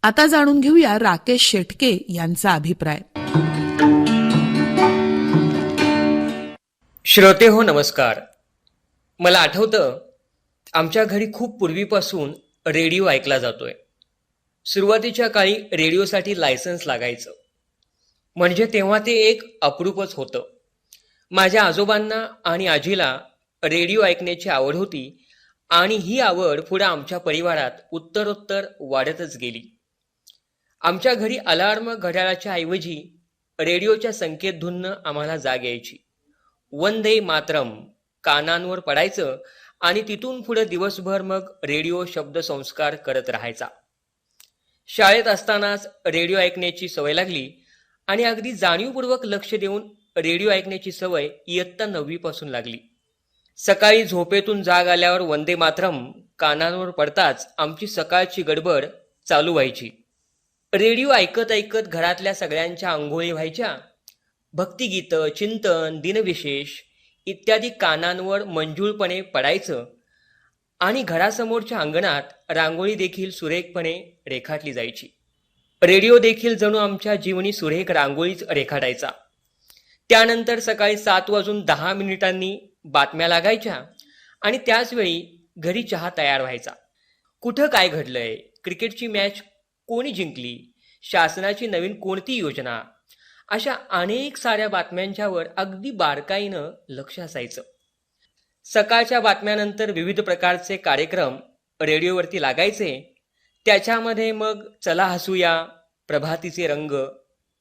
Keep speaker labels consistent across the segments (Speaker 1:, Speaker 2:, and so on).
Speaker 1: आता जाणून घेऊया राकेश शेटके यांचा अभिप्राय.
Speaker 2: श्रोते हो नमस्कार. मला आठवतं आमच्या घरी खूप पूर्वीपासून रेडिओ ऐकला जातोय. सुरुवातीच्या काळी रेडिओसाठी लायसन्स लागायचं, म्हणजे तेव्हा ते एक अप्रूपच होतं. माझ्या आजोबांना आणि आजीला रेडिओ ऐकण्याची आवड होती आणि ही आवड पुढे आमच्या परिवारात उत्तरोत्तर वाढतच गेली. आमच्या घरी अलार्म घड्याळाच्या ऐवजी रेडिओच्या संकेत धुननं आम्हाला जाग यायची. वंदे मातरम कानांवर पडायचं आणि तिथून पुढे दिवसभर मग रेडिओ शब्दसंस्कार करत राहायचा. शाळेत असतानाच रेडिओ ऐकण्याची सवय लागली आणि अगदी जाणीवपूर्वक लक्ष देऊन रेडिओ ऐकण्याची सवय इयत्ता 9वी पासून लागली. सकाळी झोपेतून जाग आल्यावर वंदे मातरम कानांवर पडताच आमची सकाळची गडबड चालू व्हायची. रेडिओ ऐकत ऐकत घरातल्या सगळ्यांच्या आंघोळी व्हायच्या. भक्तिगीतं, चिंतन, दिनविशेष इत्यादी कानांवर मंजूळपणे पडायचं आणि घरासमोरच्या अंगणात रांगोळी देखील सुरेखपणे रेखाटली जायची. रेडिओ देखील जणू आमच्या जीवनी सुरेख रांगोळीच रेखाटायचा. त्यानंतर सकाळी 7:10 बातम्या लागायच्या आणि त्याचवेळी घरी चहा तयार व्हायचा. कुठं काय घडलंय, क्रिकेटची मॅच कोणी जिंकली, शासनाची नवीन कोणती योजना, अशा अनेक साऱ्या बातम्यांच्यावर अगदी बारकाईनं लक्ष असायचं. सकाळच्या बातम्यानंतर विविध प्रकारचे कार्यक्रम रेडिओवरती लागायचे. त्याच्यामध्ये मग चला हसूया, प्रभातीचे रंग,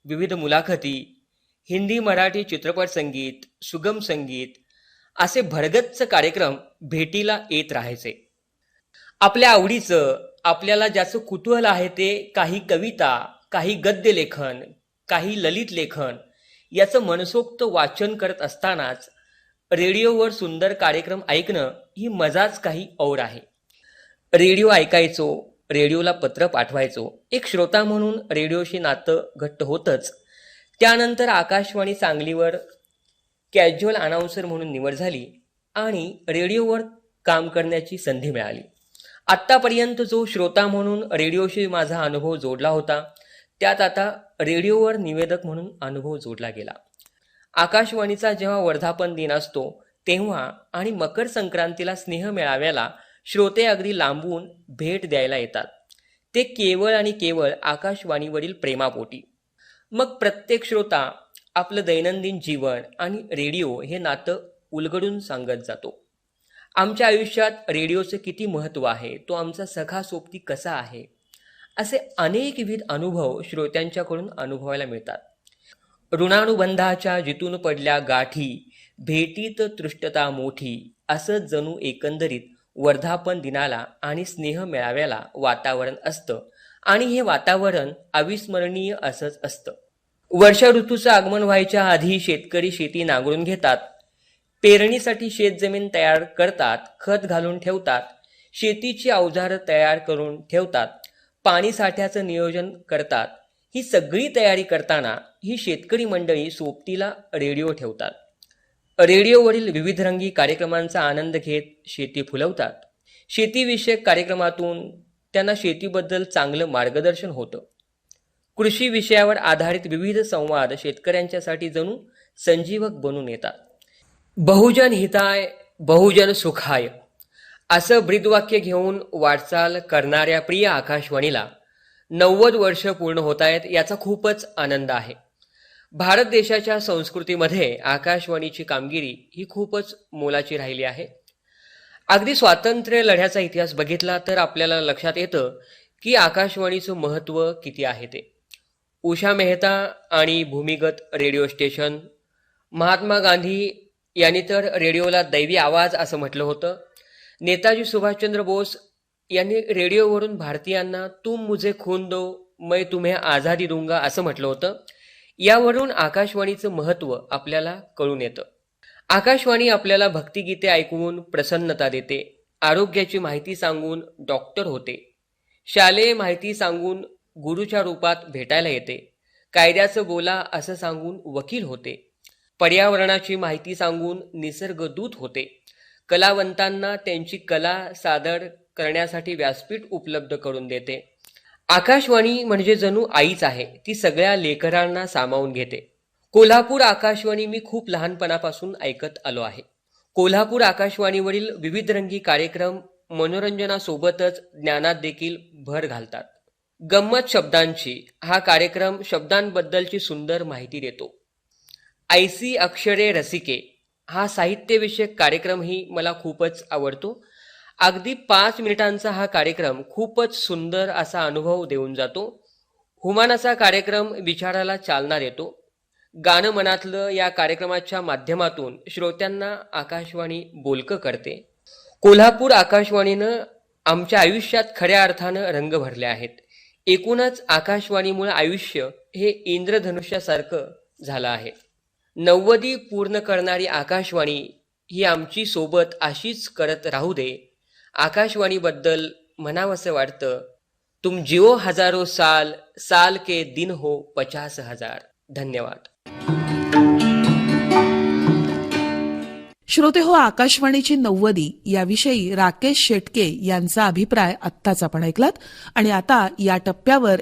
Speaker 2: विविध मुलाखती, हिंदी मराठी चित्रपट संगीत, सुगम संगीत असे भरगच्च कार्यक्रम भेटीला येत राहायचे. आपल्या आवडीचं, आपल्याला ज्याचं कुतूहल आहे ते काही कविता, काही गद्य लेखन, काही ललित लेखन याचं मनसोक्त वाचन करत असतानाच रेडिओवर सुंदर कार्यक्रम ऐकणं ही मजाच काही और आहे. रेडिओ ऐकायचो, रेडिओला पत्र पाठवायचो. एक श्रोता म्हणून रेडिओशी नातं घट्ट होतंच. त्यानंतर आकाशवाणी सांगलीवर कॅज्युअल अनाउन्सर म्हणून निवड झाली आणि रेडिओवर काम करण्याची संधी मिळाली. आत्तापर्यंत जो श्रोता म्हणून रेडिओशी माझा अनुभव जोडला होता, त्यात आता रेडिओवर निवेदक म्हणून अनुभव जोडला गेला. आकाशवाणीचा जेव्हा वर्धापन दिन असतो तेव्हा आणि मकर संक्रांतीला स्नेह मेळाव्याला श्रोते अगदी लांबून भेट द्यायला येतात. ते केवळ आणि केवळ आकाशवाणीवरील प्रेमापोटी. मग प्रत्येक श्रोता आपलं दैनंदिन जीवन आणि रेडिओ हे नातं उलगडून सांगत जातो. आमच्या आयुष्यात रेडिओचं किती महत्त्व आहे, तो आमचा सखा सोबती कसा आहे, असे अनेकविध अनुभव श्रोत्यांच्याकडून अनुभवायला मिळतात. ऋणानुबंधाच्या जिथून पडल्या गाठी, भेटीत तृष्टता मोठी, असं जणू एकंदरीत वर्धापन दिनाला आणि स्नेह मेळाव्याला वातावरण असतं आणि हे वातावरण अविस्मरणीय असंच असतं. वर्षा ऋतूचं आगमन व्हायच्या आधी शेतकरी शेती नांगरून घेतात, पेरणीसाठी शेतजमीन तयार करतात, खत घालून ठेवतात, शेतीची अवजारं तयार करून ठेवतात, पाणी साठ्याचं नियोजन करतात. ही सगळी तयारी करताना ही शेतकरी मंडळी सोबतीला रेडिओ ठेवतात. रेडिओवरील विविधरंगी कार्यक्रमांचा आनंद घेत शेती फुलवतात. शेतीविषयक कार्यक्रमातून त्यांना शेतीबद्दल चांगलं मार्गदर्शन होतं. कृषी विषयावर आधारित विविध संवाद शेतकऱ्यांच्यासाठी जणू संजीवक बनून येतात. बहुजन हिताय बहुजन सुखाय असं ब्रीदवाक्य घेऊन वाटचाल करणाऱ्या प्रिय आकाशवाणीला 90 वर्ष पूर्ण होत आहेत, याचा खूपच आनंद आहे. भारत देशाच्या संस्कृतीमध्ये आकाशवाणीची कामगिरी ही खूपच मोलाची राहिली आहे. अगदी स्वातंत्र्य लढ्याचा इतिहास बघितला तर आपल्याला लक्षात येतं की आकाशवाणीचं महत्त्व किती आहे ते. उषा मेहता आणि भूमिगत रेडिओ स्टेशन, महात्मा गांधी यांनी तर रेडिओला दैवी आवाज असं म्हटलं होतं. नेताजी सुभाषचंद्र बोस यांनी रेडिओवरून भारतीयांना तुम मुझे खून दो मैं तुम्हें आझादी दूंगा असं म्हटलं होतं. यावरून आकाशवाणीचं महत्त्व आपल्याला कळून येतं. आकाशवाणी आपल्याला भक्तिगीते ऐकवून प्रसन्नता देते, आरोग्याची माहिती सांगून डॉक्टर होते, शालेय माहिती सांगून गुरुच्या रूपात भेटायला येते, कायद्याचं बोला असं सांगून वकील होते, पर्यावरणाची माहिती सांगून निसर्गदूत होते, कलावंतांना त्यांची कला सादर करण्यासाठी व्यासपीठ उपलब्ध करून देते. आकाशवाणी म्हणजे जणू आईच आहे. ती सगळ्या लेकरांना सामावून घेते. कोल्हापूर आकाशवाणी मी खूप लहानपणापासून ऐकत आलो आहे. कोल्हापूर आकाशवाणीवरील विविधरंगी कार्यक्रम मनोरंजनासोबतच ज्ञानात देखील भर घालतात. गंमत शब्दांची हा कार्यक्रम शब्दांबद्दलची सुंदर माहिती देतो. ऐसी अक्षरे रसिके हा साहित्यविषयक कार्यक्रमही मला खूपच आवडतो. अगदी 5 मिनिटांचा हा कार्यक्रम खूपच सुंदर असा अनुभव देऊन जातो. हुमानाचा कार्यक्रम विचाराला चालना देतो. गाणं मनातलं या कार्यक्रमाच्या माध्यमातून श्रोत्यांना आकाशवाणी बोलकं करते. कोल्हापूर आकाशवाणीनं आमच्या आयुष्यात खऱ्या अर्थानं रंग भरले आहेत. एकूणच आकाशवाणीमुळे आयुष्य हे इंद्रधनुष्यासारखं झालं आहे. 90 पूर्ण करणारी आकाशवाणी ही आमची सोबत अशीच करत राहू दे. आकाशवाणीबद्दल म्हणावंसं वाटतं, तुम जिओ हजारो साल, साल के दिन हो 50,000. धन्यवाद.
Speaker 1: श्रोते हो, आकाशवाणीची 90 याविषयी राकेश शेटके यांचा अभिप्राय आत्ताच आपण ऐकलात. आणि आता या टप्प्यावर